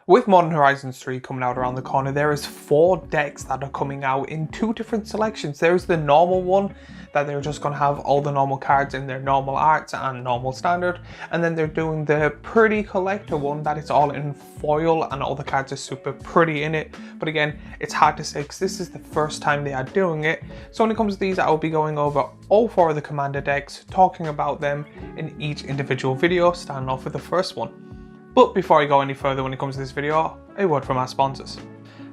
With Modern Horizons 3 coming out around the corner, there is 4 decks that are coming out in 2 different selections. There's the normal one, that they're just going to have all the normal cards in their normal arts and normal standard. And then they're doing the pretty collector one that it's all in foil and all the cards are super pretty in it. But again, it's hard to say because this is the first time they are doing it. So when it comes to these, I will be going over all 4 of the Commander decks, talking about them in each individual video, starting off with the first one. But before I go any further when it comes to this video, a word from our sponsors.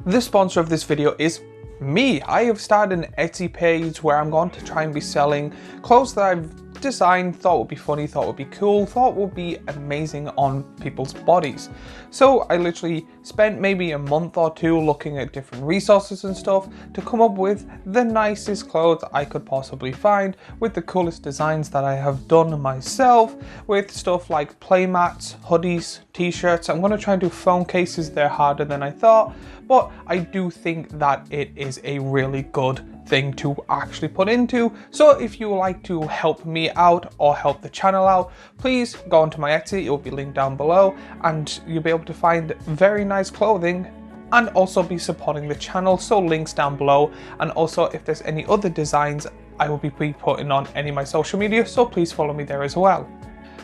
The sponsor of this video is me. I have started an Etsy page where I'm going to try and be selling clothes that I've designed, thought would be funny, thought would be cool, thought would be amazing on people's bodies. So I literally spent maybe a month or 2 looking at different resources and stuff to come up with the nicest clothes I could possibly find, with the coolest designs that I have done myself, with stuff like playmats, hoodies, t-shirts. I'm going to try and do phone cases. They're harder than I thought, but I do think that it is a really good thing to actually put into. So if you would like to help me out or help the channel out, please go onto my Etsy. It will be linked down below and you'll be able to find very nice clothing and also be supporting the channel. So links down below, and also if there's any other designs, I will be putting on any of my social media, so please follow me there as well.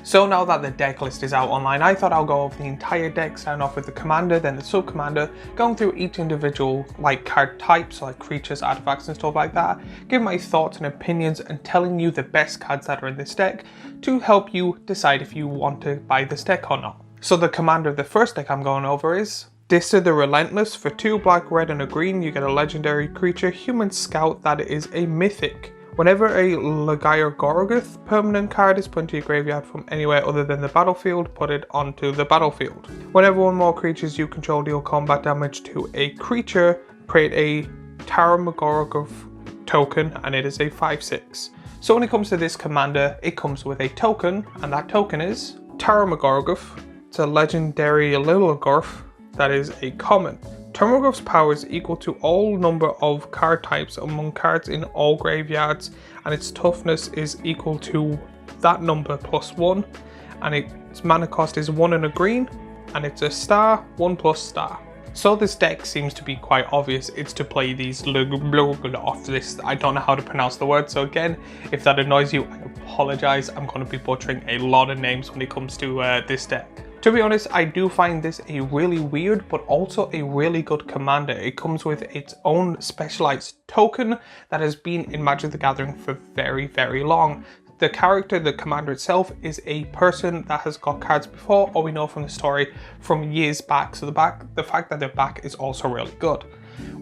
So now that the deck list is out online, I thought I'll go over the entire deck, starting off with the commander, then the sub-commander, going through each individual card types, like creatures, artifacts and stuff like that, give my thoughts and opinions and telling you the best cards that are in this deck to help you decide if you want to buy this deck or not. So the commander of the first deck I'm going over is Dissa the Relentless. For 2 black, red and a green, you get a legendary creature, Human Scout, that is a mythic. Whenever a Lagair Gorgoth permanent card is put into your graveyard from anywhere other than the battlefield, put it onto the battlefield. Whenever 1 more creatures you control deal combat damage to a creature, create a Taramagorgoth token, and it is a 5/6. So when it comes to this commander, it comes with a token, and that token is Taramagorgoth. It's a legendary Lilligorth that is a common. Taramagorgoth's power is equal to all number of card types among cards in all graveyards, and its toughness is equal to that number plus 1, and its mana cost is 1 and a green, and it's a star, 1+star. So this deck seems to be quite obvious. It's to play these off this. I don't know how to pronounce the word, so again, if that annoys you, I apologize. I'm going to be butchering a lot of names when it comes to this deck. To be honest, I do find this a really weird but also a really good commander. It comes with its own specialized token that has been in Magic the Gathering for very, very long. The character, the commander itself, is a person that has got cards before, or we know from the story from years back. So the fact that they're back is also really good.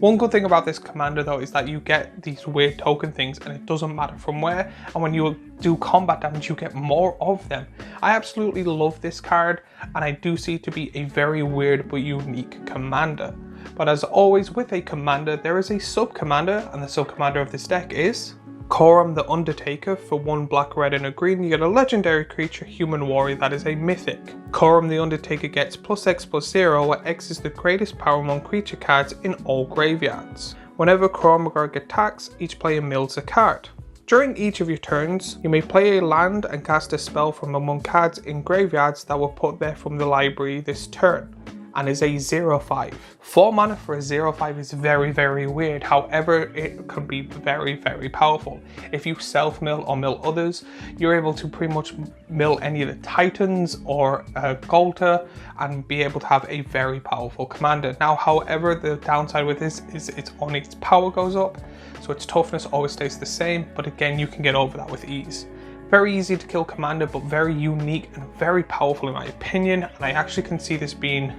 One good thing about this commander though is that you get these weird token things and it doesn't matter from where, and when you do combat damage you get more of them. I absolutely love this card, and I do see it to be a very weird but unique commander. But as always with a commander, there is a sub-commander, and the sub-commander of this deck is Corum the Undertaker. For 1 black, red and a green, you get a legendary creature, Human Warrior, that is a mythic. Corum the Undertaker gets +X+0, where X is the greatest power among creature cards in all graveyards. Whenever Cormagog attacks, each player mills a card. During each of your turns, you may play a land and cast a spell from among cards in graveyards that were put there from the library this turn, and is a 0/5. 4 mana for a 0/5 is very, very weird. However, it can be very, very powerful. If you self-mill or mill others, you're able to pretty much mill any of the Titans or Golter and be able to have a very powerful commander. Now, however, the downside with this is its power goes up, so its toughness always stays the same, but again, you can get over that with ease. Very easy to kill commander, but very unique and very powerful in my opinion, and I actually can see this being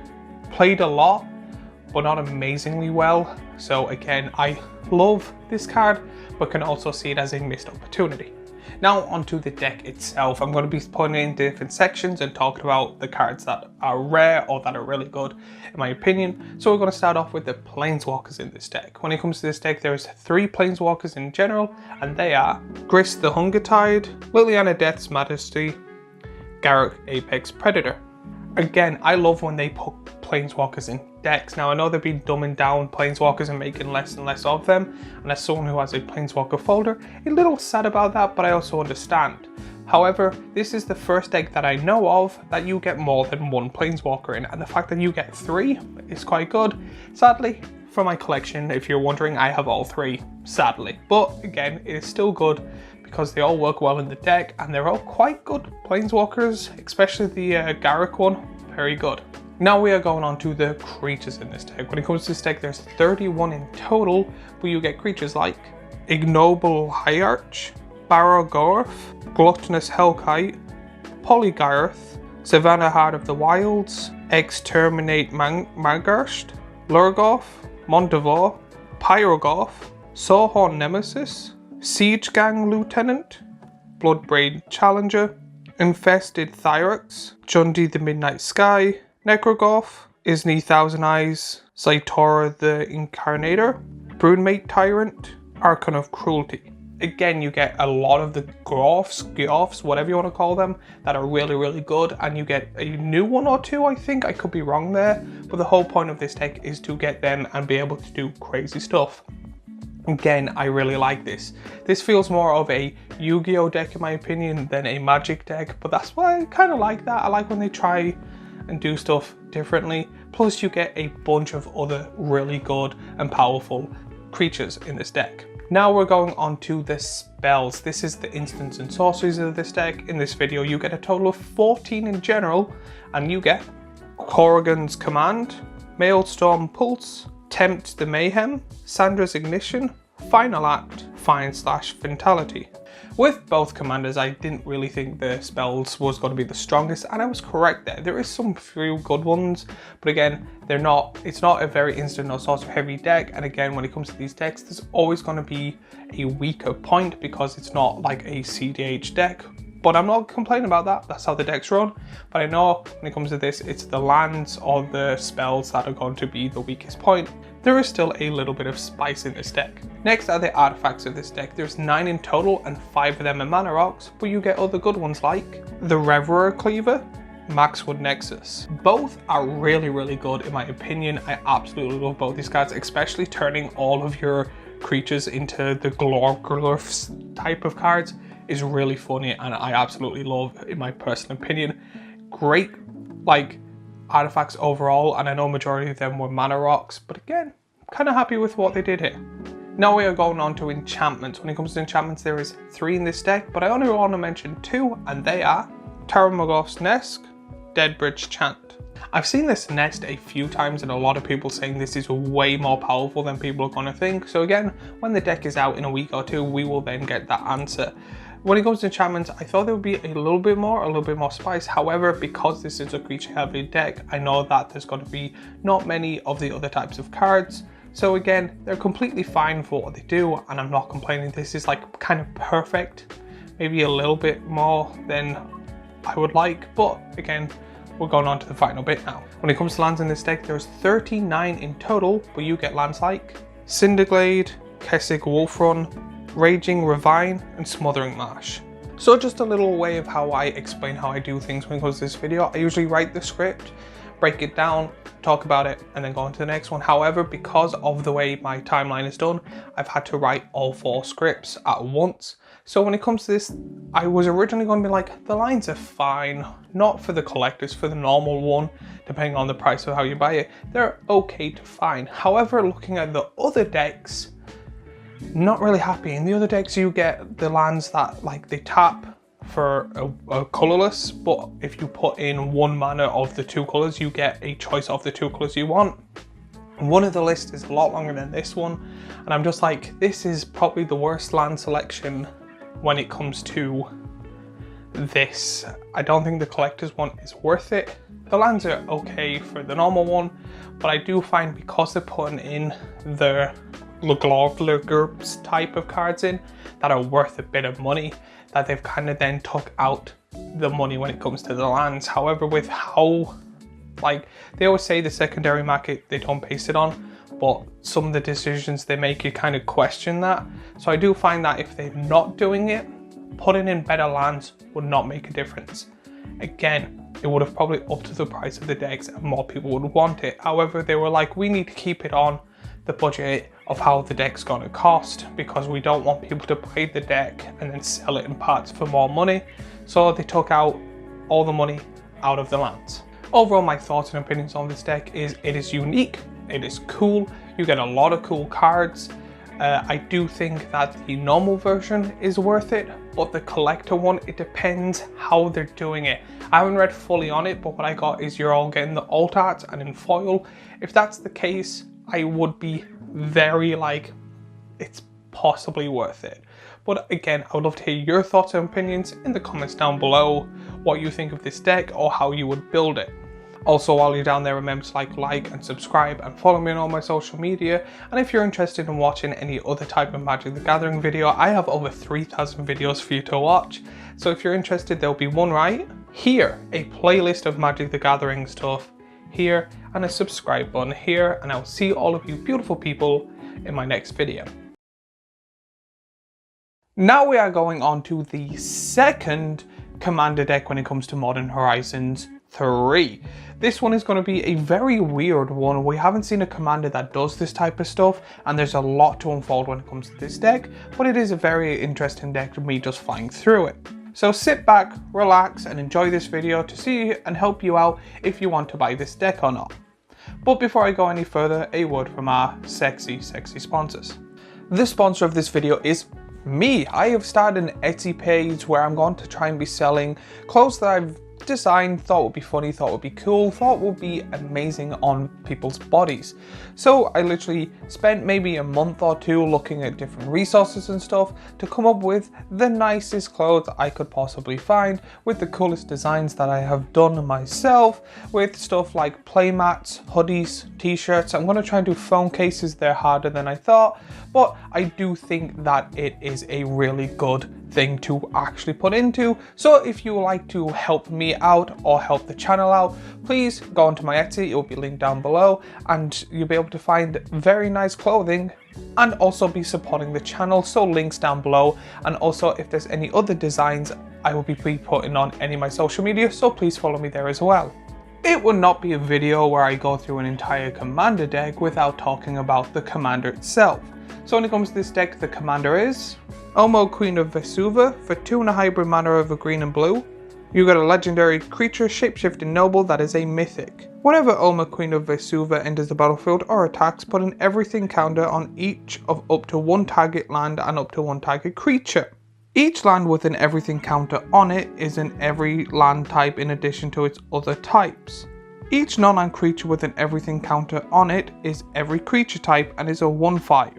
played a lot but not amazingly well. So again, I love this card but can also see it as a missed opportunity. Now onto the deck itself. I'm going to be putting it in different sections and talking about the cards that are rare or that are really good in my opinion. So we're going to start off with the Planeswalkers in this deck. When it comes to this deck, there's 3 Planeswalkers in general, and they are Grist the Hungertide, Liliana Death's Majesty, Garruk Apex Predator. Again, I love when they put Planeswalkers in decks. Now I know they've been dumbing down Planeswalkers and making less and less of them, and as someone who has a Planeswalker folder, a little sad about that, but I also understand. However, this is the first deck that I know of that you get more than one Planeswalker in, and the fact that you get 3 is quite good. Sadly, for my collection, if you're wondering, I have all 3, sadly. But again, it is still good because they all work well in the deck and they're all quite good Planeswalkers, especially the Garruk one, very good. Now we are going on to the creatures in this deck. When it comes to this deck, there's 31 in total, but you get creatures like Ignoble Hierarch, Barrowgorth, Gluttonous Hellkite, Polygarth, Savannah Heart of the Wilds, Exterminate Margarst, Lurgoth, Mondavor, Pyrogoth, Sawhorn Nemesis, Siege Gang Lieutenant, Bloodbraid Challenger, Infested Thyrax, Jundi the Midnight Sky, Necrogoth, Isni Thousand Eyes, Zaitora the Incarnator, Broodmate Tyrant, Archon of Cruelty. Again, you get a lot of the Goths, whatever you want to call them, that are really, really good, and you get a new 1 or 2, I think. I could be wrong there, but the whole point of this deck is to get them and be able to do crazy stuff. Again, I really like this. This feels more of a Yu-Gi-Oh deck in my opinion than a Magic deck, but that's why I kind of like that. I like when they try and do stuff differently. Plus you get a bunch of other really good and powerful creatures in this deck. Now we're going on to the spells. This is the instants and sorceries of this deck. In this video you get a total of 14 in general, and you get Corrigan's Command, Maelstrom Pulse, Tempt the Mayhem, Sandra's Ignition, Final Act, Fine/Fatality. With both commanders, I didn't really think the spells was going to be the strongest, and I was correct there. There is some few good ones, but again, it's not a very instant or sorcerer heavy deck, and again, when it comes to these decks, there's always going to be a weaker point because it's not like a CDH deck. But I'm not complaining about that, that's how the decks run. But I know when it comes to this, it's the lands or the spells that are going to be the weakest point. There is still a little bit of spice in this deck. Next are the artifacts of this deck. There's 9 in total and 5 of them are mana rocks, but you get other good ones like the Reverer Cleaver, Maxwood Nexus. Both are really, really good in my opinion. I absolutely love both these cards, especially turning all of your creatures into the Glorgulfs type of cards is really funny, and I absolutely love, in my personal opinion. Great like artifacts overall, and I know majority of them were mana rocks, but again, kind of happy with what they did here. Now we are going on to enchantments. When it comes to enchantments, there is 3 in this deck, but I only want to mention 2, and they are Tarmogoth's Nest, Deadbridge Chant. I've seen this nest a few times and a lot of people saying this is way more powerful than people are going to think. So again, when the deck is out in a week or 2, we will then get that answer. When it comes to enchantments, I thought there would be a little bit more spice. However, because this is a creature heavy deck, I know that there's going to be not many of the other types of cards. So again, they're completely fine for what they do, and I'm not complaining. This is like kind of perfect, maybe a little bit more than I would like, but again, we're going on to the final bit now. When it comes to lands in this deck, there's 39 in total, but you get lands like Cinderglade, Kessig Wolfrun, Raging Ravine, and Smothering Marsh. So just a little way of how I explain how I do things when it comes to this video. I usually write the script, break it down, talk about it, and then go on to the next one. However, because of the way my timeline is done, I've had to write all 4 scripts at once. So when it comes to this, I was originally going to be like, the lines are fine, not for the collectors, for the normal one, depending on the price of how you buy it, they're okay to fine. However, looking at the other decks, not really happy. In the other decks, you get the lands that like they tap for a colorless, but if you put in 1 mana of the 2 colors, you get a choice of the 2 colors you want. One of the lists is a lot longer than this one, and I'm just like, this is probably the worst land selection when it comes to this. I don't think the collector's one is worth it. The lands are okay for the normal one, but I do find because they're putting in the GRUPS type of cards in that are worth a bit of money, that they've kind of then took out the money when it comes to the lands. However, with how, like, they always say the secondary market, they don't base it on, but some of the decisions they make, you kind of question that. So I do find that if they're not doing it, putting in better lands would not make a difference. Again, it would have probably upped to the price of the decks and more people would want it. However, they were like, we need to keep it on the budget of how the deck's going to cost, because we don't want people to buy the deck and then sell it in parts for more money. so they took out all the money out of the lands. Overall, my thoughts and opinions on this deck is it is unique, it is cool, you get a lot of cool cards. I do think that the normal version is worth it, but the collector one, it depends how they're doing it. I haven't read fully on it, but what I got is you're all getting the alt art and in foil. If that's the case, I would be very like, it's possibly worth it. But again, I would love to hear your thoughts and opinions in the comments down below, what you think of this deck or how you would build it. Also, while you're down there, remember to like and subscribe and follow me on all my social media. And if you're interested in watching any other type of Magic the Gathering video, I have over 3,000 videos for you to watch. So if you're interested, there'll be one right here, a playlist of Magic the Gathering stuff here, and a subscribe button here. And I'll see all of you beautiful people in my next video. Now we are going on to the second Commander deck when it comes to Modern Horizons 3. This one is going to be a very weird one. We haven't seen a commander that does this type of stuff, and there's a lot to unfold when it comes to this deck, but it is a very interesting deck to me just flying through it. So sit back, relax, and enjoy this video to see and help you out if you want to buy this deck or not. But before I go any further, a word from our sexy sponsors. The sponsor of this video is me. I have started an Etsy page where I'm going to try and be selling clothes that I've designed, thought would be funny, thought would be cool, thought would be amazing on people's bodies. So I literally spent maybe a month or two looking at different resources and stuff to come up with the nicest clothes I could possibly find, with the coolest designs that I have done myself, with stuff like playmats, hoodies, t-shirts. I'm going to try and do phone cases. They're harder than I thought, but I do think that it is a really good thing to actually put into. So if you would like to help me out or help the channel out, please go onto my Etsy, it will be linked down below, and you'll be able to find very nice clothing and also be supporting the channel, so links down below. And also if there's any other designs, I will be putting on any of my social media, so please follow me there as well. It would not be a video where I go through an entire commander deck without talking about the commander itself. So when it comes to this deck, the commander is Omo, Queen of Vesuva. For 2 and a hybrid mana of a green and blue, you got a legendary creature, Shapeshifting Noble, that is a mythic. Whenever Omo, Queen of Vesuva enters the battlefield or attacks, put an everything counter on each of up to 1 target land and up to 1 target creature. Each land with an everything counter on it is an every land type in addition to its other types. Each non-land creature with an everything counter on it is every creature type and is a 1/5.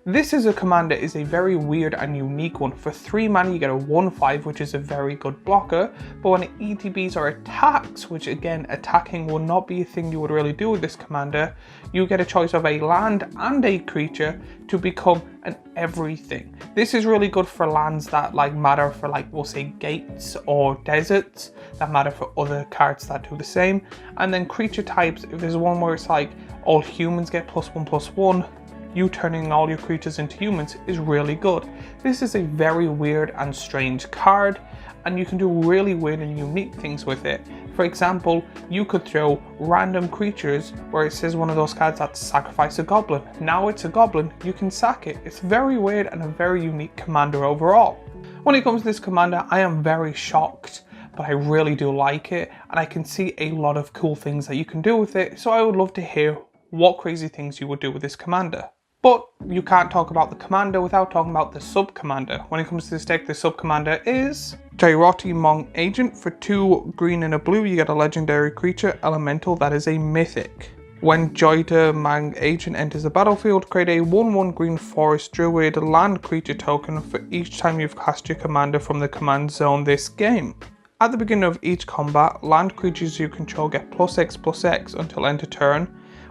This is a commander is a very weird and unique one. For 3 mana you get a 1/5, which is a very good blocker, but when it ETBs or attacks, which again attacking will not be a thing you would really do with this commander, you get a choice of a land and a creature to become an everything. This is really good for lands that like matter for, like, we'll say gates or deserts, that matter for other cards that do the same. And then creature types, if there's one where it's like all humans get +1/+1, you turning all your creatures into humans is really good. This is a very weird and strange card, and you can do really weird and unique things with it. For example, you could throw random creatures where it says one of those cards that sacrifice a goblin. Now it's a goblin, you can sack it. It's very weird and a very unique commander overall. When it comes to this commander, I am very shocked, but I really do like it, and I can see a lot of cool things that you can do with it. So I would love to hear what crazy things you would do with this commander. But you can't talk about the commander without talking about the sub-commander. When it comes to this deck, the sub-commander is Jyroti Mong Agent. For 2 green and a blue, you get a legendary creature, Elemental, that is a mythic. When Jyroti Mong Agent enters the battlefield, create a 1/1 green forest druid land creature token for each time you've cast your commander from the command zone this game. At the beginning of each combat, land creatures you control get +X/+X until end of turn,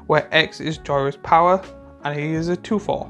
where X is Jorah's power, and he is a 2/4.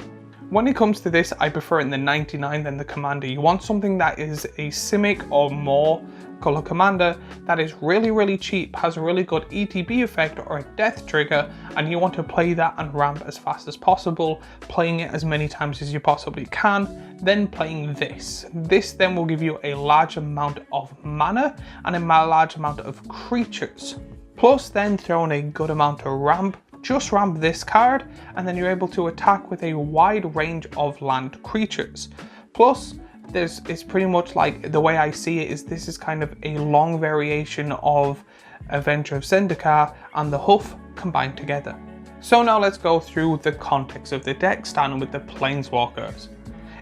When it comes to this, I prefer it in the 99 than the commander. You want something that is a Simic or more color commander that is really cheap, has a really good ETB effect or a death trigger, and you want to play that and ramp as fast as possible, playing it as many times as you possibly can, then playing this. This then will give you a large amount of mana and a large amount of creatures. Plus then throwing a good amount of ramp. Just ramp this card, and then you're able to attack with a wide range of land creatures. Plus, it's pretty much like, the way I see it is this is kind of a long variation of Avenger of Zendikar and the Huff combined together. So now let's go through the context of the deck, starting with the Planeswalkers.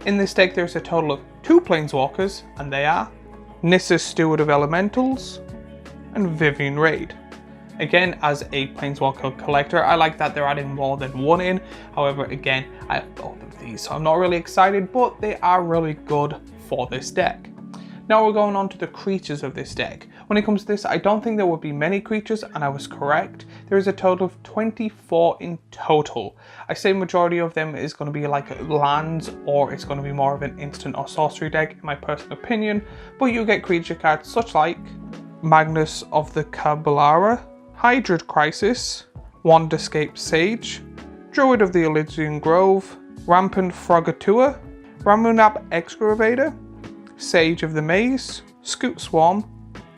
In this deck there's a total of 2 Planeswalkers, and they are Nissa, Steward of Elementals, and Vivien Reid. Again, as a Planeswalker collector, I like that they're adding more than 1 in. However, again, I have both of these, so I'm not really excited, but they are really good for this deck. Now we're going on to the creatures of this deck. When it comes to this, I don't think there would be many creatures, and I was correct. There is a total of 24 in total. I say majority of them is going to be like lands, or it's going to be more of an instant or sorcery deck, in my personal opinion. But you get creature cards such like Magnus of the Cablara, Hydroid Crisis, Wanderscape Sage, Druid of the Elysian Grove, Rampant Frogatua, Ramunap Excavator, Sage of the Maze, Scoot Swarm,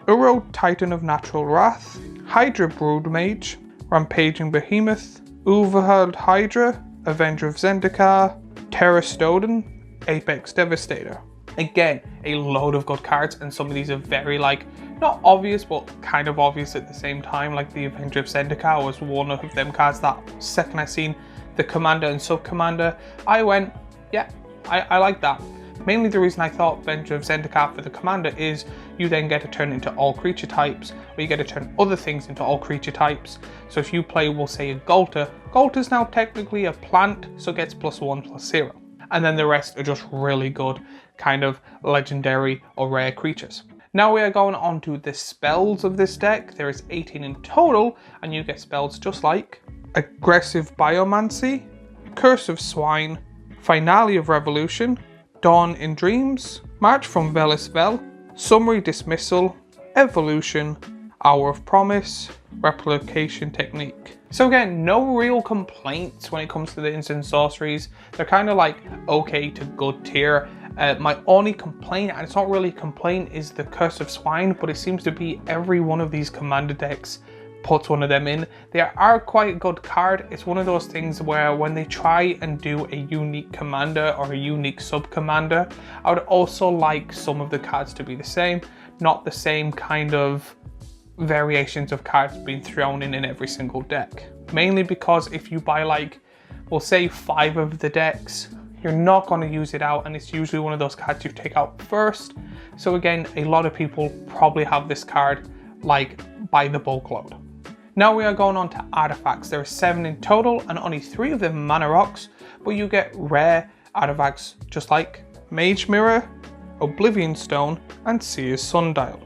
Uro Titan of Natural Wrath, Hydra Broodmage, Rampaging Behemoth, Ulvahald Hydra, Avenger of Zendikar, Terrastodon, Apex Devastator. Again, a load of good cards, and some of these are very, like, not obvious, but kind of obvious at the same time. Like the Avenger of Zendikar was one of them cards that second I seen the Commander and Sub-Commander, I went, yeah, I like that. Mainly the reason I thought Avenger of Zendikar for the Commander is you then get to turn into all creature types, or you get to turn other things into all creature types. So if you play, we'll say, a Golter, Golter's now technically a plant, so it gets +1/+0. And then the rest are just really good kind of legendary or rare creatures. Now we are going on to the spells of this deck. There is 18 in total, and you get spells just like Aggressive Biomancy, Curse of Swine, Finale of Revolution, Dawn in Dreams, March from Velis Vel, Summary Dismissal, Evolution, Hour of Promise, Replication Technique. So again, no real complaints when it comes to the instant sorceries. They're kind of like okay to good tier. My only complaint, and it's not really a complaint, is the Curse of Swine, but it seems to be every one of these Commander decks puts one of them in. They are quite a good card. It's one of those things where when they try and do a unique commander or a unique sub-commander, I would also like some of the cards to be the same, not the same kind of variations of cards being thrown in every single deck. Mainly because if you buy, like, we'll say 5 of the decks, you're not going to use it out, and it's usually one of those cards you take out first. So again, a lot of people probably have this card like by the bulk load. Now we are going on to artifacts. There are 7 in total, and only 3 of them mana rocks, but you get rare artifacts just like Mage Mirror, Oblivion Stone, and Seer's Sundial.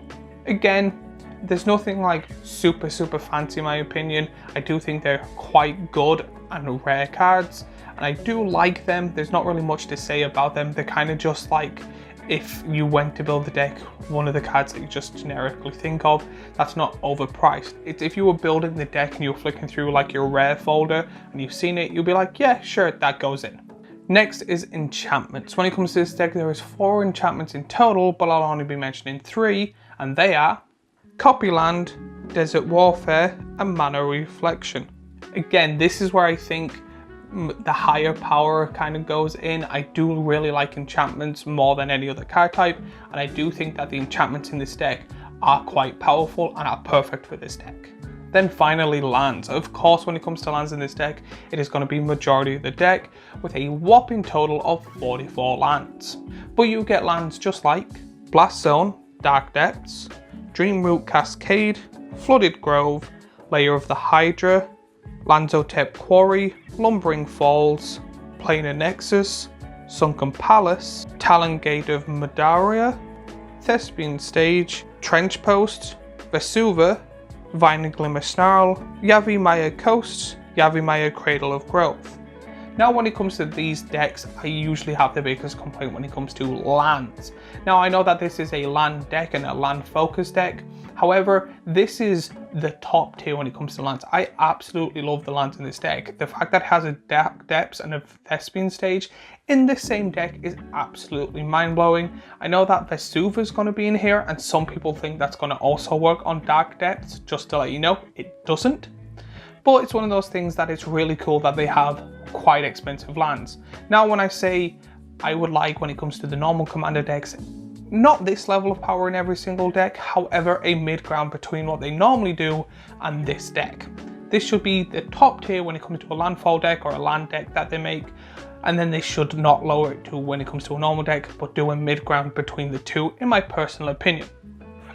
Again, there's nothing like super fancy in my opinion. I do think they're quite good and rare cards, and I do like them. There's not really much to say about them. They're kind of just like, if you went to build the deck, one of the cards that you just generically think of that's not overpriced. It's if you were building the deck and you were flicking through like your rare folder and you've seen it, you'll be like, yeah, sure, that goes in. Next is enchantments. When it comes to this deck, there is 4 enchantments in total, but I'll only be mentioning 3, and they are Copyland, Desert Warfare, and Mana Reflection. Again, this is where I think the higher power kind of goes in. I do really like enchantments more than any other card type, and I do think that the enchantments in this deck are quite powerful and are perfect for this deck. Then finally, lands. Of course, when it comes to lands in this deck, it is going to be majority of the deck with a whopping total of 44 lands. But you get lands just like Blast Zone, Dark Depths, Dreamroot Cascade, Flooded Grove, Lair of the Hydra, Lanzotep Quarry, Lumbering Falls, Planar Nexus, Sunken Palace, Talon Gate of Madaria, Thespian Stage, Trench Post, Vesuva, Vine Glimmer Snarl, Yavimaya Coast, Yavimaya Cradle of Growth. Now when it comes to these decks, I usually have the biggest complaint when it comes to lands. Now I know that this is a land deck and a land focused deck. However, this is the top tier when it comes to lands. I absolutely love the lands in this deck. The fact that it has a Dark Depths and a Thespian Stage in the same deck is absolutely mind-blowing. I know that Vesuva is going to be in here, and some people think that's going to also work on Dark Depths. Just to let you know, it doesn't. But it's one of those things that it's really cool that they have quite expensive lands. Now when I say I would like when it comes to the normal commander decks, not this level of power in every single deck, however a mid-ground between what they normally do and this deck. This should be the top tier when it comes to a landfall deck or a land deck that they make, and then they should not lower it to when it comes to a normal deck, but do a mid-ground between the two, in my personal opinion.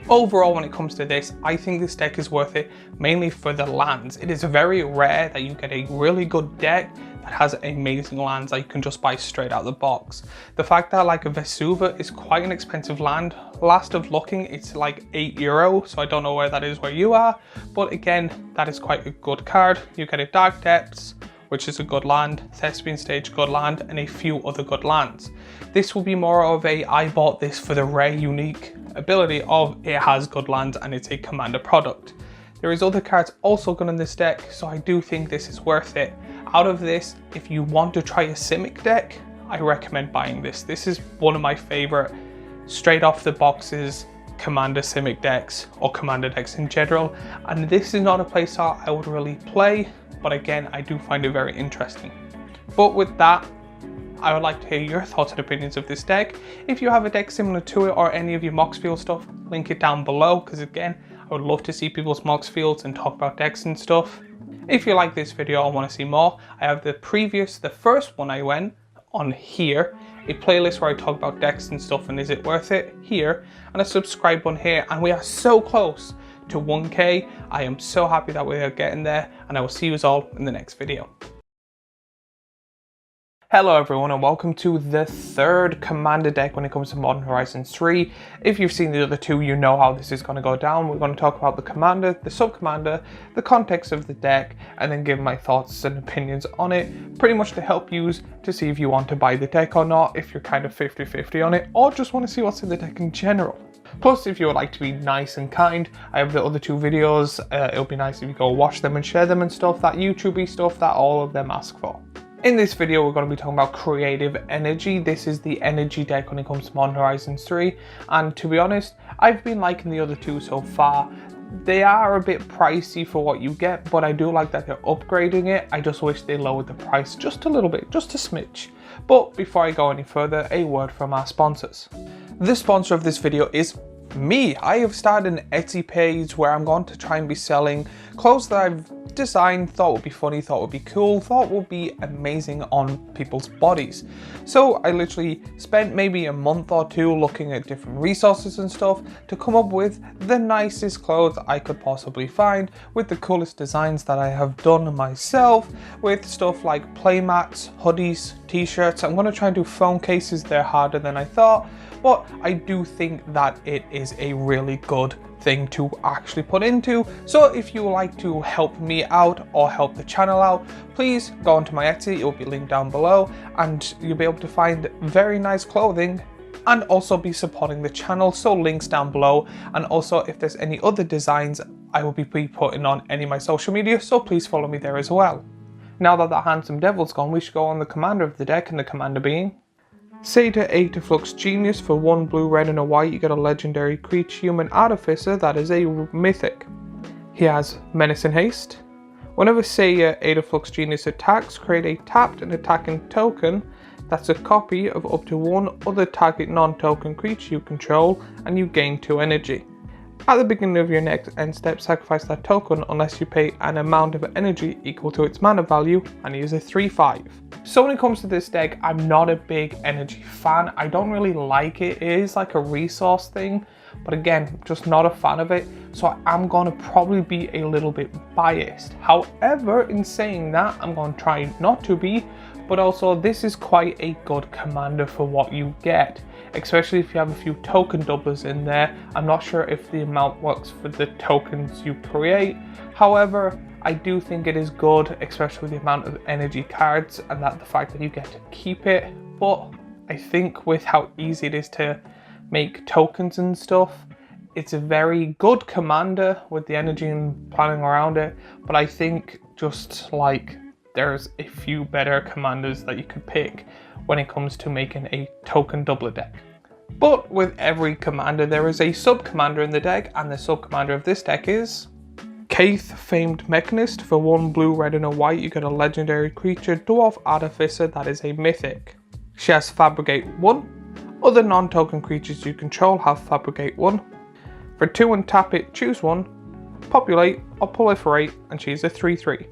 Overall, when it comes to this, I think this deck is worth it, mainly for the lands. It is very rare that you get a really good deck that has amazing lands that you can just buy straight out of the box. The fact that like a Vesuva is quite an expensive land, last of looking, it's like €8, so I don't know where that is where you are, but again, that is quite a good card. You get a Dark Depths, which is a good land, Thespian Stage, good land, and a few other good lands. This will be more of a, I bought this for the rare unique ability of it has good lands and it's a commander product. There is other cards also good in this deck, so I do think this is worth it. Out of this, if you want to try a Simic deck, I recommend buying this. This is one of my favorite straight off the boxes commander Simic decks or commander decks in general, and this is not a playstyle I would really play, but again, I do find it very interesting. But with that, I would like to hear your thoughts and opinions of this deck. If you have a deck similar to it or any of your Moxfield stuff, link it down below, because again, I would love to see people's Moxfields and talk about decks and stuff. If you like this video and want to see more, I have the first one I went on here, a playlist where I talk about decks and stuff and is it worth it here, and a subscribe button here, and we are so close to 1K. I am so happy that we are getting there, and I will see you all in the next video. Hello everyone and welcome to the third commander deck when it comes to Modern Horizons 3. If you've seen the other two, you know how this is going to go down. We're going to talk about the commander, the sub-commander, the context of the deck, and then give my thoughts and opinions on it, pretty much to help you to see if you want to buy the deck or not, if you're kind of 50-50 on it, or just want to see what's in the deck in general. Plus, if you would like to be nice and kind, I have the other two videos. It'll be nice if you go watch them and share them and stuff, that YouTube-y stuff that all of them ask for. In this video, we're going to be talking about Creative Energy. This is the energy deck when it comes to Modern Horizons 3. And to be honest, I've been liking the other two so far. They are a bit pricey for what you get, but I do like that they're upgrading it. I just wish they lowered the price just a little bit, just a smidge. But before I go any further, a word from our sponsors. The sponsor of this video is me. I have started an Etsy page where I'm going to try and be selling clothes that I've designed, thought would be funny, thought would be cool, thought would be amazing on people's bodies. So I literally spent maybe a month or two looking at different resources and stuff to come up with the nicest clothes I could possibly find, with the coolest designs that I have done myself, with stuff like playmats, hoodies, t-shirts. I'm going to try and do phone cases. They're harder than I thought, but I do think that it is a really good thing to actually put into. So if you would like to help me out or help the channel out, please go onto my Etsy. It will be linked down below, and you'll be able to find very nice clothing and also be supporting the channel. So links down below, and also if there's any other designs, I will be putting on any of my social media, so please follow me there as well. Now that the handsome devil's gone, we should go on the commander of the deck, and the commander being Satyr Adaflux Genius. For 1 blue, red and a white, you get a legendary creature, Human Artificer, that is a mythic. He has Menace and Haste. Whenever Satyr Adaflux Genius attacks, create a tapped and attacking token that's a copy of up to one other target non-token creature you control, and you gain 2 energy. At the beginning of your next end step, sacrifice that token unless you pay an amount of energy equal to its mana value, and he is a 3/5. So when it comes to this deck, I'm not a big energy fan. I don't really like it. It is like a resource thing, but again, just not a fan of it. So I'm going to probably be a little bit biased. However, in saying that, I'm going to try not to be, but also this is quite a good commander for what you get, especially if you have a few token doublers in there. I'm not sure if the amount works for the tokens you create. However, I do think it is good, especially with the amount of energy cards and that the fact that you get to keep it. But I think with how easy it is to make tokens and stuff, it's a very good commander with the energy and planning around it. But I think just like there's a few better commanders that you could pick when it comes to making a token doubler deck. But with every commander, there is a sub-commander in the deck, and the sub-commander of this deck is Kaith, Famed Mechanist. For 1 blue, red and a white, you get a legendary creature, Dwarf Artificer, that is a mythic. She has Fabricate 1. Other non-token creatures you control have Fabricate 1. For 2 and tap it, choose one, populate or proliferate, and she's a 3/3.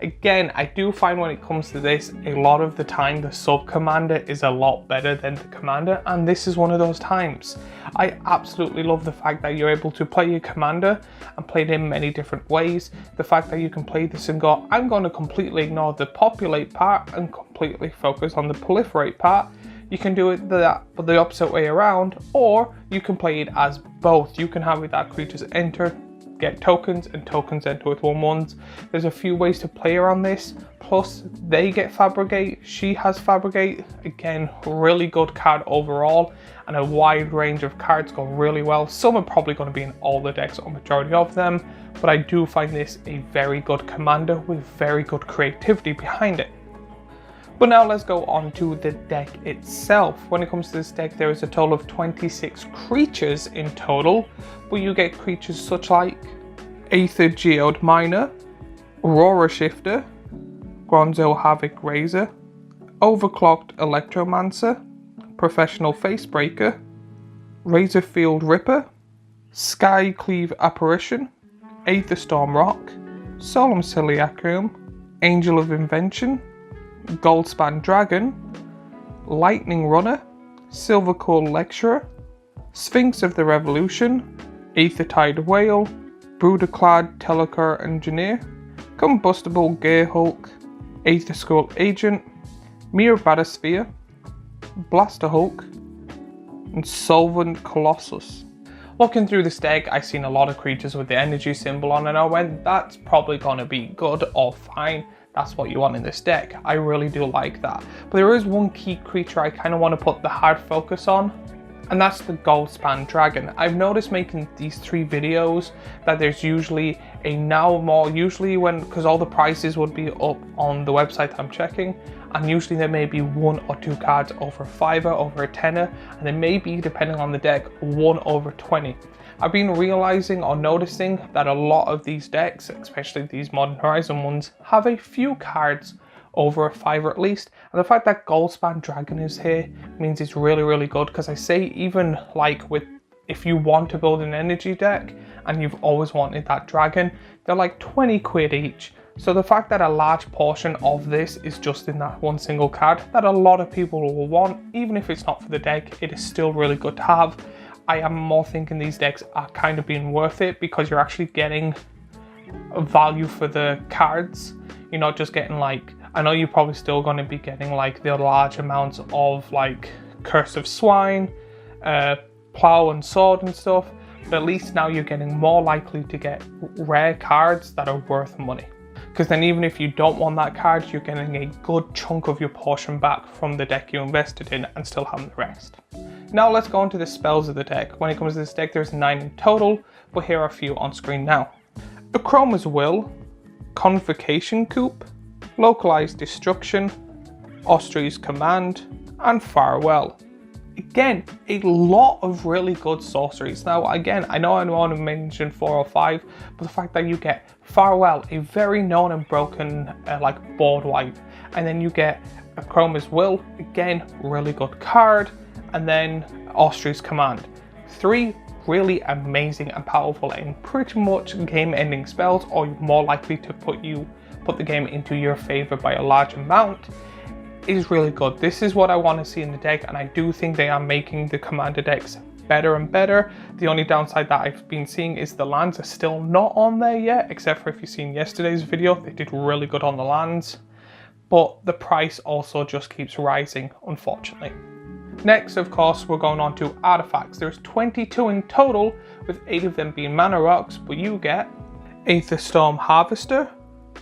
Again, I do find when it comes to this, a lot of the time the sub-commander is a lot better than the commander, and this is one of those times. I absolutely love the fact that you're able to play your commander and play it in many different ways. The fact that you can play this and go, I'm going to completely ignore the populate part and completely focus on the proliferate part. You can do it the opposite way around, or you can play it as both. You can have it that creatures enter, get tokens, and tokens enter with 1/1s. There's a few ways to play around this. Plus, they get Fabricate, she has Fabricate. Again, really good card overall, and a wide range of cards go really well. Some are probably going to be in all the decks, or majority of them, but I do find this a very good commander with very good creativity behind it. But now let's go on to the deck itself. When it comes to this deck, there is a total of 26 creatures in total, but you get creatures such like Aether Geode Miner, Aurora Shifter, Gronzo Havoc Razor, Overclocked Electromancer, Professional Facebreaker, Razorfield Ripper, Skycleave Apparition, Aether Storm Rock, Solemn Simulacrum, Angel of Invention, Goldspan Dragon, Lightning Runner, Silvercore Lecturer, Sphinx of the Revolution, Aethertide Whale, Bruderclad Telecar Engineer, Combustible Gearhulk, Aether Skull Agent, Mere Batosphere, Blaster Hulk, and Solvent Colossus. Looking through this deck, I've seen a lot of creatures with the energy symbol on, and I went, that's probably going to be good or fine. That's what you want in this deck. I really do like that. But there is one key creature I kind of want to put the hard focus on, and that's the Goldspan Dragon. I've noticed making these 3 videos that there's usually a now more, usually when, because all the prices would be up on the website I'm checking, and usually there may be 1 or 2 cards over a $5, over a $10, and there may be, depending on the deck, 1 over 20. I've been realizing or noticing that a lot of these decks, especially these Modern Horizon ones, have a few cards over a $5 at least. And the fact that Goldspan Dragon is here means it's really, really good, because I say even like with, if you want to build an energy deck and you've always wanted that dragon, they're like 20 quid each. So the fact that a large portion of this is just in that one single card that a lot of people will want, even if it's not for the deck, it is still really good to have. I am more thinking these decks are kind of being worth it, because you're actually getting value for the cards. You're not just getting like, I know you're probably still going to be getting like the large amounts of like Curse of Swine, Plow and Sword and stuff, but at least now you're getting more likely to get rare cards that are worth money. Because then even if you don't want that card, you're getting a good chunk of your portion back from the deck you invested in and still having the rest. Now let's go into the spells of the deck. When it comes to this deck, there's 9 in total, but here are a few on screen now. Akroma's Will, Convocation Coup, Localized Destruction, Austri's Command, and Farewell. Again, a lot of really good sorceries. Now again, I know I want to mention 4 or 5, but the fact that you get Farewell, a very known and broken like board wipe, and then you get Akroma's Will, again, really good card, and then Austri's Command. 3 really amazing and powerful and pretty much game-ending spells, or more likely to put the game into your favor by a large amount. Is really good. This is what I want to see in the deck, and I do think they are making the commander decks better and better. The only downside that I've been seeing is the lands are still not on there yet, except for if you've seen yesterday's video, they did really good on the lands, but the price also just keeps rising, unfortunately. Next, of course, we're going on to artifacts. There's 22 in total, with 8 of them being mana rocks, but you get Aetherstorm Harvester,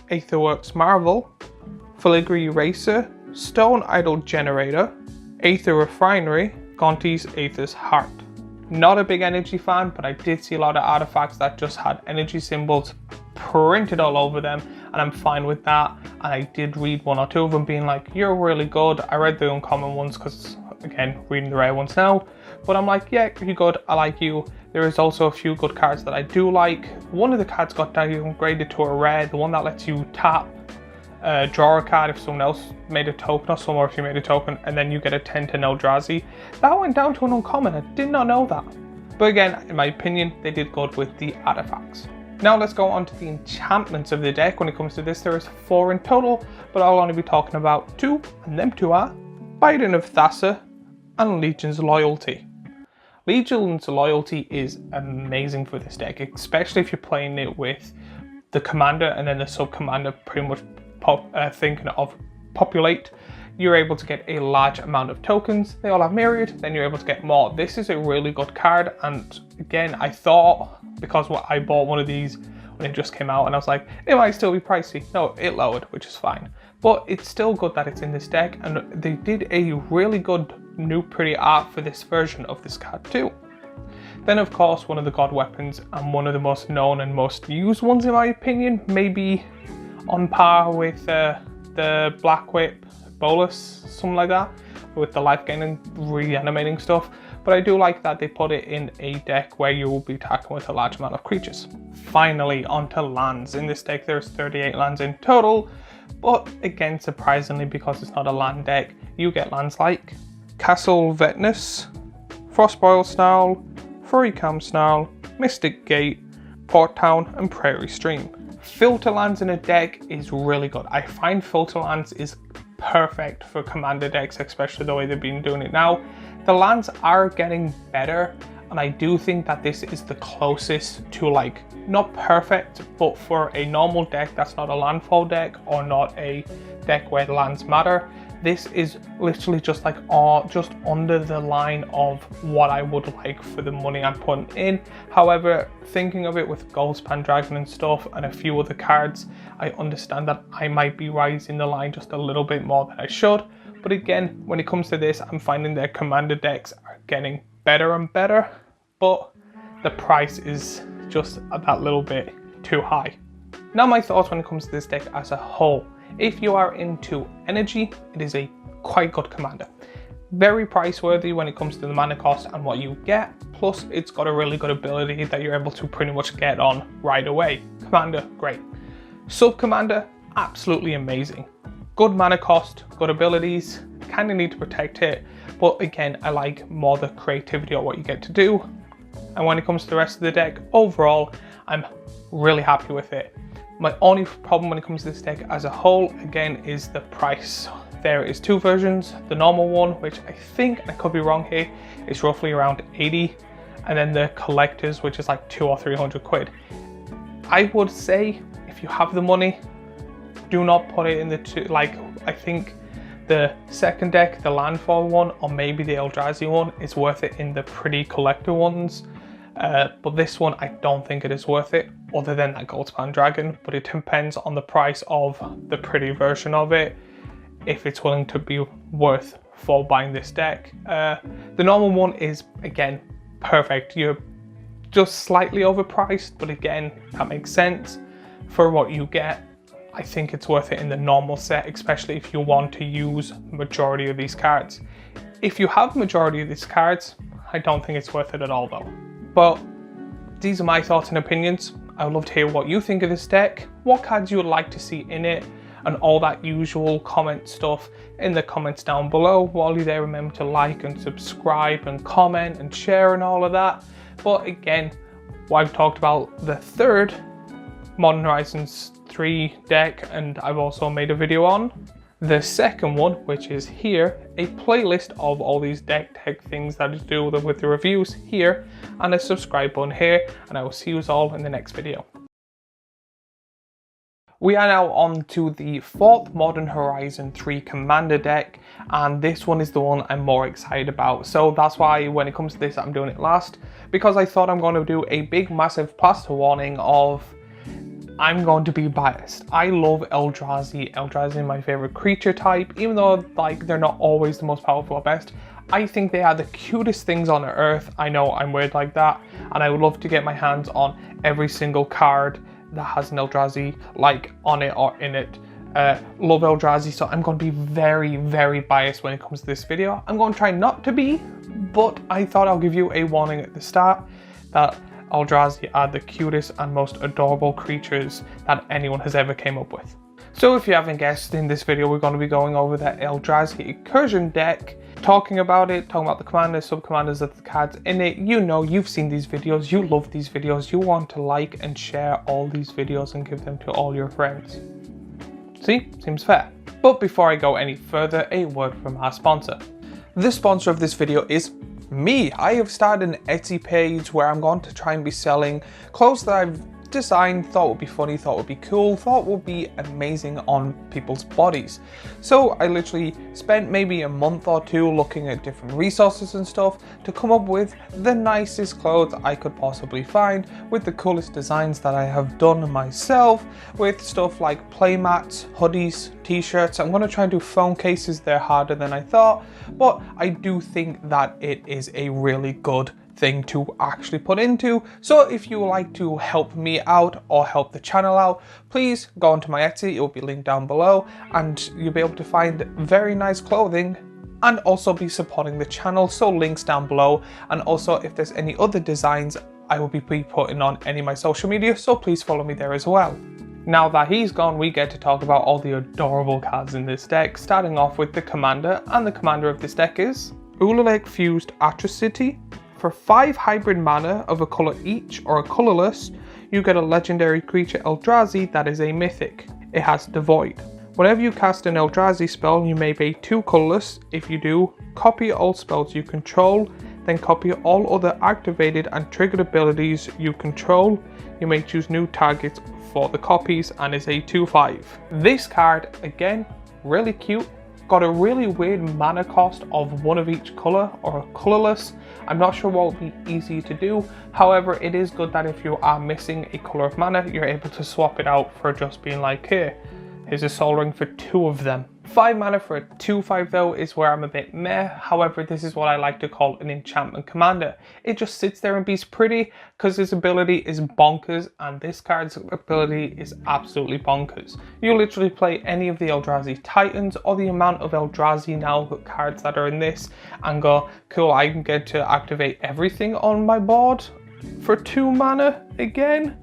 Aetherworks Marvel, Filigree Racer, Stone Idol Generator, Aether Refinery, Gonti's Aether's Heart. Not a big energy fan, but I did see a lot of artifacts that just had energy symbols printed all over them, and I'm fine with that. And I did read 1 or 2 of them being like, you're really good. I read the uncommon ones because, again, reading the rare ones now, but I'm like, yeah, you're good, I like you. There is also a few good cards that I do like. One of the cards got downgraded to a rare, the one that lets you tap draw a card if someone else made a token, or someone if you made a token, and then you get a 10 to Eldrazi. That went down to an uncommon. I did not know that. But again, in my opinion, they did good with the artifacts. Now let's go on to the enchantments of the deck. When it comes to this, there is 4 in total, but I'll only be talking about 2, and them 2 are Bident of Thassa and Legion's Loyalty. Legion's Loyalty is amazing for this deck, especially if you're playing it with the commander and then the sub-commander pretty much thinking of populate. You're able to get a large amount of tokens. They all have myriad, then you're able to get more. This is a really good card, and again, I thought, because I bought one of these when it just came out, and I was like, it might still be pricey. No, it lowered, which is fine. But it's still good that it's in this deck, and they did a really good new pretty art for this version of this card too. Then of course, one of the god weapons, and one of the most known and most used ones in my opinion, maybe on par with the Black Whip Bolus, something like that, with the life gain and reanimating stuff. But I do like that they put it in a deck where you will be attacking with a large amount of creatures. Finally, onto lands. In this deck there's 38 lands in total, but again, surprisingly, because it's not a land deck, you get lands like Castle Vetnus, Frostboil Snarl, Furrycam Snarl, Mystic Gate, Port Town, and Prairie Stream. Filter lands in a deck is really good. I find filter lands is perfect for commander decks, especially the way they've been doing it now. The lands are getting better, and I do think that this is the closest to, like, not perfect, but for a normal deck that's not a landfall deck or not a deck where the lands matter, this is literally just like just under the line of what I would like for the money I'm putting in. However, thinking of it with Goldspan Dragon and stuff and a few other cards, I understand that I might be rising the line just a little bit more than I should. But again, when it comes to this, I'm finding their commander decks are getting better and better, but the price is just that little bit too high. Now my thoughts when it comes to this deck as a whole. If you are into energy, it is a quite good commander. Very price worthy when it comes to the mana cost and what you get, plus it's got a really good ability that you're able to pretty much get on right away. Commander, great. Sub-commander, absolutely amazing. Good mana cost, good abilities, kind of need to protect it, but again, I like more the creativity of what you get to do. And when it comes to the rest of the deck, overall, I'm really happy with it. My only problem when it comes to this deck as a whole, again, is the price. There is 2 versions. The normal one, which I think, I could be wrong here, is roughly around 80. And then the collectors, which is like 200 or 300 quid. I would say, if you have the money, do not put it in the two, like, I think the second deck, the Landfall one, or maybe the Eldrazi one, is worth it in the pretty collector ones. But this one, I don't think it is worth it, other than that Goldspan Dragon, but it depends on the price of the pretty version of it, if it's willing to be worth for buying this deck. The normal one is, again, perfect. You're just slightly overpriced, but again, that makes sense for what you get. I think it's worth it in the normal set, especially if you want to use majority of these cards. If you have majority of these cards, I don't think it's worth it at all though. But these are my thoughts and opinions. I would love to hear what you think of this deck, what cards you would like to see in it, and all that usual comment stuff in the comments down below. While you're there, remember to like and subscribe and comment and share and all of that. But again, what I've talked about the third Modern Horizons 3 deck, and I've also made a video on the second one, which is here, a playlist of all these deck tech things that is do with the reviews here, and a subscribe button here, and I will see you all in the next video. We are now on to the 4th Modern Horizon 3 Commander deck, and this one is the one I'm more excited about. So that's why when it comes to this, I'm doing it last, because I thought I'm going to do a big massive plaster warning of I'm going to be biased. I love Eldrazi. Eldrazi is my favorite creature type, even though like they're not always the most powerful or best. I think they are the cutest things on earth. I know I'm weird like that, and I would love to get my hands on every single card that has an Eldrazi like on it or in it. Love Eldrazi, so I'm going to be very, very biased when it comes to this video. I'm going to try not to be, but I thought I'll give you a warning at the start that Eldrazi are the cutest and most adorable creatures that anyone has ever came up with. So if you haven't guessed, in this video we're going to be going over the Eldrazi Incursion deck, talking about the commanders, sub-commanders of the cards in it. You know, you've seen these videos, you love these videos, you want to like and share all these videos and give them to all your friends. See? Seems fair. But before I go any further, a word from our sponsor. The sponsor of this video is me. I have started an Etsy page where I'm going to try and be selling clothes that I've designed, thought would be funny, thought would be cool, thought would be amazing on people's bodies. So I literally spent maybe a month or two looking at different resources and stuff to come up with the nicest clothes I could possibly find, with the coolest designs that I have done myself, with stuff like playmats, hoodies, t-shirts. I'm going to try and do phone cases. They're harder than I thought, but I do think that it is a really good thing to actually put into. So if you would like to help me out or help the channel out, please go onto my Etsy. It will be linked down below and you'll be able to find very nice clothing and also be supporting the channel. So links down below, and also if there's any other designs, I will be putting on any of my social media, so please follow me there as well. Now that he's gone, we get to talk about all the adorable cards in this deck, starting off with the commander, and the commander of this deck is Urlalek Fused Atrocity. For 5 hybrid mana of a colour each or a colourless, you get a legendary creature Eldrazi that is a mythic. It has Devoid. Whenever you cast an Eldrazi spell, you may pay 2 colourless. If you do, copy all spells you control, then copy all other activated and triggered abilities you control. You may choose new targets for the copies and is a 2/5. This card, again, really cute. Got a really weird mana cost of 1 of each colour or a colourless. I'm not sure what would be easy to do. However, it is good that if you are missing a colour of mana, you're able to swap it out for just being like, here's a Sol Ring for 2 of them. 5 mana for a 2/5 though is where I'm a bit meh. However, this is what I like to call an enchantment commander. It just sits there and be's pretty because his ability is bonkers, and this card's ability is absolutely bonkers. You literally play any of the Eldrazi Titans or the amount of Eldrazi now cards that are in this and go, cool, I can get to activate everything on my board for 2 mana again.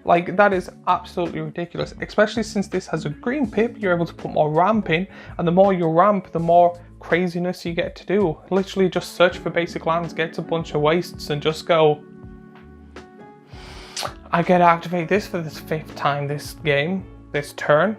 Like, that is absolutely ridiculous, especially since this has a green pip. You're able to put more ramp in, and the more you ramp, the more craziness you get to do. Literally just search for basic lands, get a bunch of wastes, and just go, I get to activate this for the 5th time this game, this turn.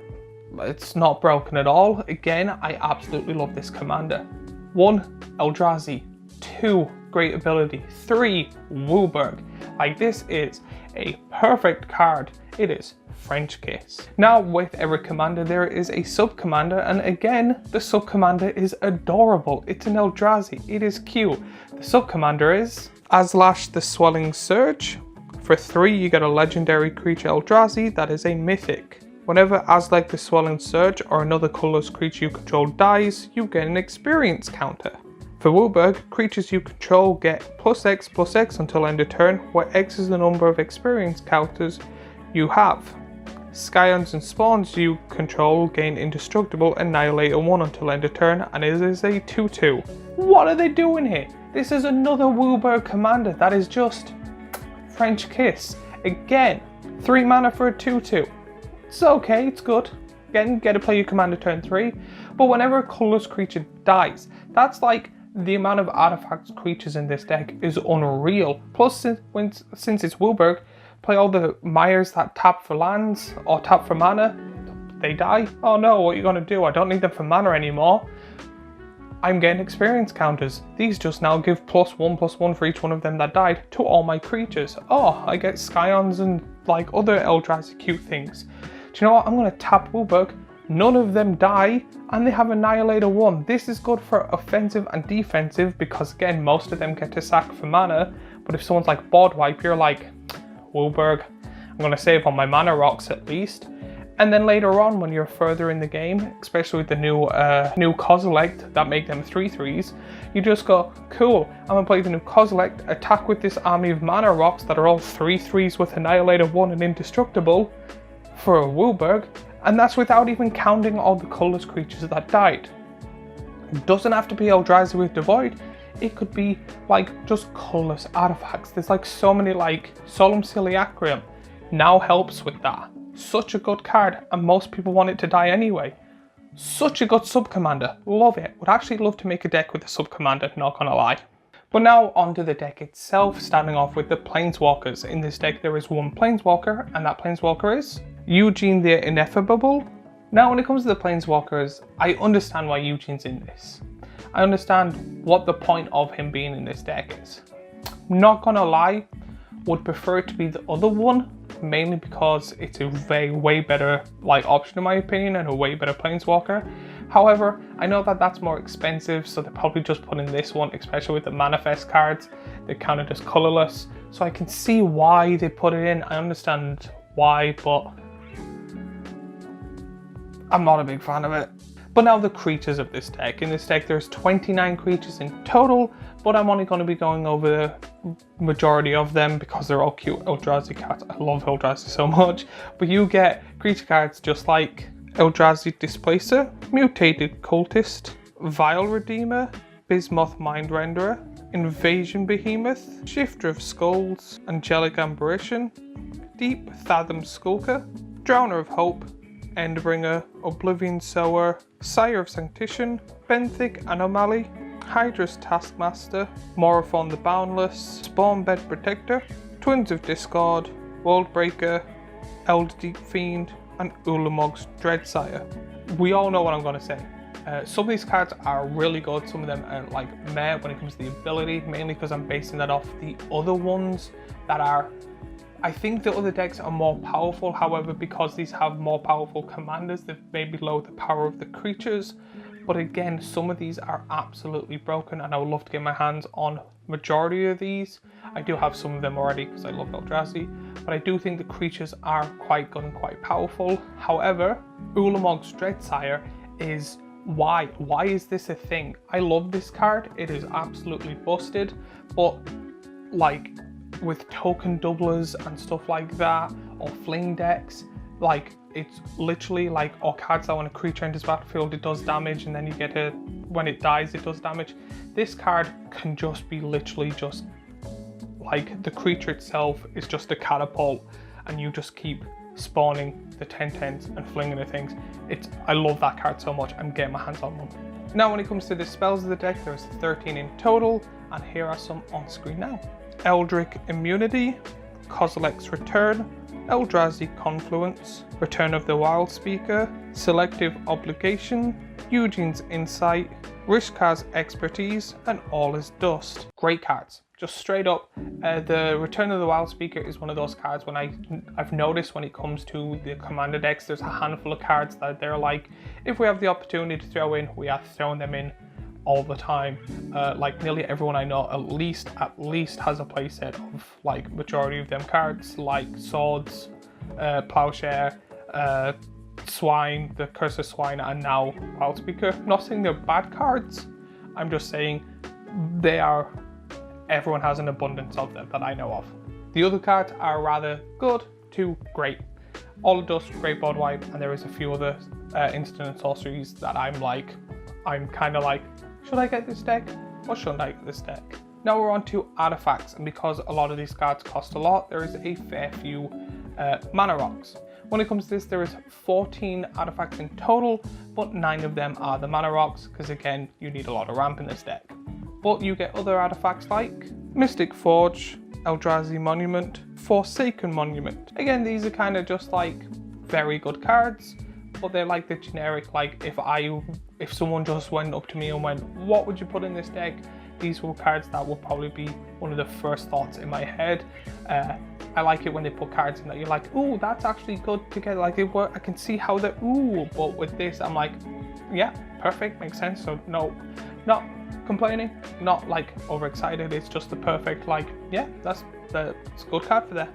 It's not broken at all. Again, I absolutely love this commander. 1, Eldrazi. 2, great ability. 3, WUBRG. Like, this is a perfect card. It is French Kiss. Now, with every commander, there is a sub-commander, and again, the sub-commander is adorable. It's an Eldrazi. It is cute. The sub-commander is Azlash the Swelling Surge. For 3, you get a legendary creature Eldrazi that is a mythic. Whenever Azlash the Swelling Surge or another colourless creature you control dies, you get an experience counter. For WUBRG, creatures you control get +X/+X until end of turn, where X is the number of experience counters you have. Scions and Spawns you control gain Indestructible Annihilator 1 until end of turn, and it is a 2/2. What are they doing here? This is another WUBRG commander that is just French Kiss. Again, 3 mana for a 2/2. It's okay, it's good. Again, get to play your commander turn 3, but whenever a colourless creature dies, that's like the amount of artifacts creatures in this deck is unreal. Plus, since it's WUBRG, play all the Myers that tap for lands or tap for mana. They die. Oh no, what are you going to do? I don't need them for mana anymore. I'm getting experience counters. These just now give +1/+1 for each one of them that died to all my creatures. Oh, I get Scions and like other Eldrazi cute things. Do you know what? I'm going to tap WUBRG. None of them die, and they have Annihilator 1. This is good for offensive and defensive because, again, most of them get to sack for mana. But if someone's like board wipe, you're like, WUBRG, I'm going to save on my mana rocks at least. And then later on, when you're further in the game, especially with the new Kozilek that make them 3/3s, you just go, cool, I'm going to play the new Kozilek, attack with this army of mana rocks that are all 3/3s with Annihilator 1 and Indestructible for a WUBRG. And that's without even counting all the colourless creatures that died. It doesn't have to be Eldrazi with Devoid. It could be like just colourless artifacts. There's like so many, like Solemn Simulacrum now helps with that. Such a good card, and most people want it to die anyway. Such a good sub-commander, love it. Would actually love to make a deck with a sub-commander, not gonna lie. But now onto the deck itself, starting off with the Planeswalkers. In this deck there is one Planeswalker, and that Planeswalker is Eugene the Ineffable. Now when it comes to the Planeswalkers, I understand why Eugene's in this. I understand what the point of him being in this deck is. Not gonna lie, would prefer it to be the other one, mainly because it's a way better option in my opinion, and a way better Planeswalker. However, I know that that's more expensive, so they're probably just putting this one, especially with the manifest cards. They're kind of just colorless, so I can see why they put it in. I understand why, but I'm not a big fan of it. But now the creatures of this deck. In this deck there's 29 creatures in total, but I'm only going to be going over the majority of them because they're all cute Eldrazi cards. I love Eldrazi so much. But you get creature cards just like Eldrazi Displacer, Mutated Cultist, Vile Redeemer, Bismuth Mindrenderer, Invasion Behemoth, Shifter of Skulls, Angelic Amberition, Deep Fathom Skulker, Drowner of Hope, Endbringer, Oblivion Sower, Sire of Sanctition, Benthic Anomaly, Hydra's Taskmaster, Morophon the Boundless, Spawnbed Protector, Twins of Discord, Worldbreaker, Elderdeep Fiend, and Ulamog's Dreadsire. We all know what I'm going to say. Some of these cards are really good, some of them are meh when it comes to the ability, mainly because I'm basing that off the other ones that are... I think the other decks are more powerful, however, because these have more powerful commanders, they've maybe lowered the power of the creatures. But again, some of these are absolutely broken, and I would love to get my hands on majority of these. I do have some of them already because I love Eldrazi, but I do think the creatures are quite good and quite powerful. However, Ulamog's Dreadsire is... Why is this a thing? I love this card, it is absolutely busted, but with token doublers and stuff like that, or fling decks, it's literally or cards that when a creature enters battlefield it does damage, and then you get when it dies it does damage. This card can just be literally just the creature itself is just a catapult, and you just keep spawning the 10/10s and flinging the things. I love that card so much. I'm getting my hands on one. Now when it comes to the spells of the deck, there's 13 in total, and here are some on screen now. Eldritch Immunity, Kozilek's Return, Eldrazi Confluence, Return of the Wildspeaker, Selective Obligation, Eugene's Insight, Rishkar's Expertise, and All is Dust. Great cards, just straight up. The Return of the Wildspeaker is one of those cards when I've noticed when it comes to the commander decks, there's a handful of cards that they're if we have the opportunity to throw in, we are throwing them in all the time. Nearly everyone I know at least has a playset of majority of them cards, like Swords, Plowshare, Swine, the Curse of Swine, and now Wildspeaker. Not saying they're bad cards, I'm just saying everyone has an abundance of them that I know of. The other cards are rather good to great. All Dust, Great Board Wipe, and there is a few other instant and sorceries that I'm kind of should I get this deck or shouldn't I get this deck? Now we're on to artifacts, and because a lot of these cards cost a lot, there is a fair few mana rocks. When it comes to this, there is 14 artifacts in total, but 9 of them are the mana rocks, because again, you need a lot of ramp in this deck. But you get other artifacts like Mystic Forge, Eldrazi Monument, Forsaken Monument. Again, these are kind of just very good cards, but they're the generic, if someone just went up to me and went, what would you put in this deck? These were cards that would probably be one of the first thoughts in my head. I like it when they put cards in that you're ooh, that's actually good to get, I can see how they're, ooh, but with this, I'm yeah, perfect, makes sense. So no, not complaining, not overexcited, it's just the perfect, yeah, it's a good card for that.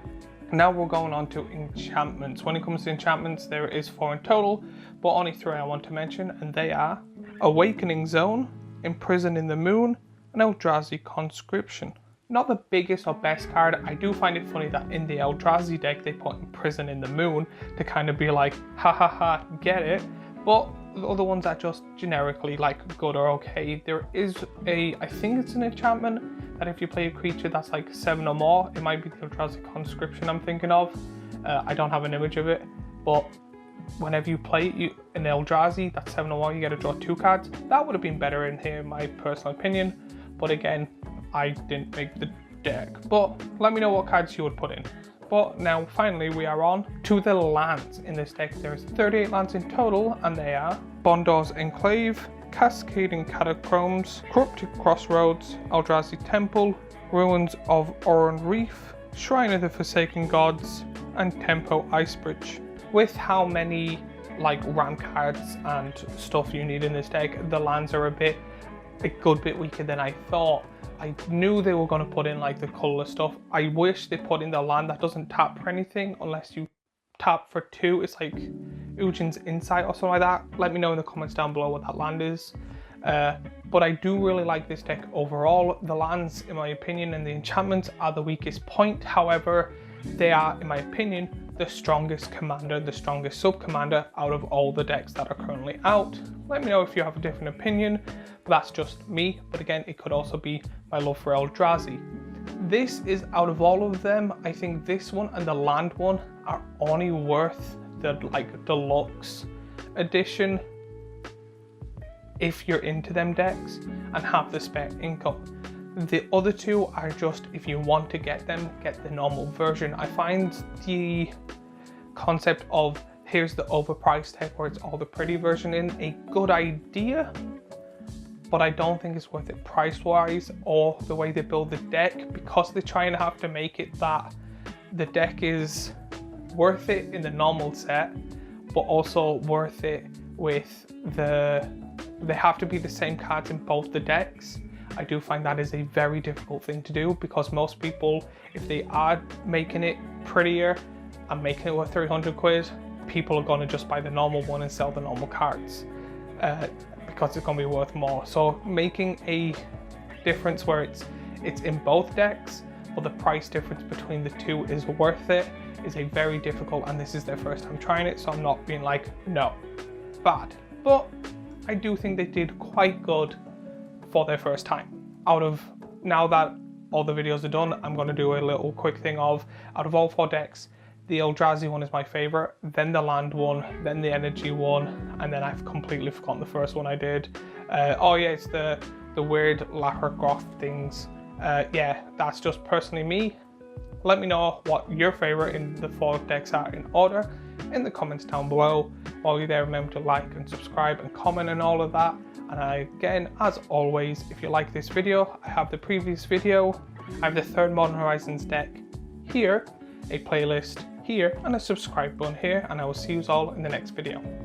Now we're going on to enchantments. When it comes to enchantments, there is 4 in total, but only 3 I want to mention, and they are Awakening Zone, Imprison in the Moon, and Eldrazi Conscription. Not the biggest or best card. I do find it funny that in the Eldrazi deck they put Imprison in the Moon to kind of be ha ha ha, get it, but the other ones are just generically good or okay. There is I think it's an enchantment that if you play a creature that's 7 or more, it might be the Eldrazi Conscription I'm thinking of. I don't have an image of it. but whenever you play an Eldrazi, that's 7/1, you get to draw 2 cards. That would have been better in here, in my personal opinion. But again, I didn't make the deck. But let me know what cards you would put in. But now finally we are on to the lands in this deck. There's 38 lands in total, and they are Bondor's Enclave, Cascading Catacombs, Corrupted Crossroads, Eldrazi Temple, Ruins of Oran Reef, Shrine of the Forsaken Gods, and Tempo Icebridge. With how many like ramp cards and stuff you need in this deck, the lands are a good bit weaker than I thought. I knew they were going to put in like the colorless stuff. I wish they put in the land that doesn't tap for anything unless you tap for 2. It's like Ujin's Insight or something like that. Let me know in the comments down below what that land is. But I do really like this deck overall. The lands, in my opinion, and the enchantments are the weakest point. However, they are, in my opinion, the strongest commander, the strongest sub-commander out of all the decks that are currently out. Let me know if you have a different opinion, but that's just me. But again, it could also be my love for Eldrazi. This is, out of all of them, I think this one and the land one are only worth the like deluxe edition if you're into them decks and have the spare income. The other 2 are just, if you want to get them, get the normal version. I find the concept of here's the overpriced deck where it's all the pretty version in a good idea, but I don't think it's worth it price wise or the way they build the deck, because they try and have to make it that the deck is worth it in the normal set, but also worth it with they have to be the same cards in both the decks. I do find that is a very difficult thing to do, because most people, if they are making it prettier and making it worth 300 quid, people are going to just buy the normal one and sell the normal cards because it's going to be worth more. So making a difference where it's in both decks, but the price difference between the 2 is worth it, is a very difficult, and this is their first time trying it, so I'm not being like, no, bad. But I do think they did quite good for their first time. Now that all the videos are done, I'm going to do a little quick thing of, out of all 4 decks, the Eldrazi one is my favorite, then the land one, then the energy one, and then I've completely forgotten the first one I did. Oh yeah, it's the weird Lara Croft things. Yeah, that's just personally me. Let me know what your favorite in the 4 decks are in order in the comments down below. While you're there, remember to like and subscribe and comment and all of that. And again, as always, if you like this video, I have the previous video, I have the 3rd Modern Horizons deck here, a playlist here, and a subscribe button here, and I will see you all in the next video.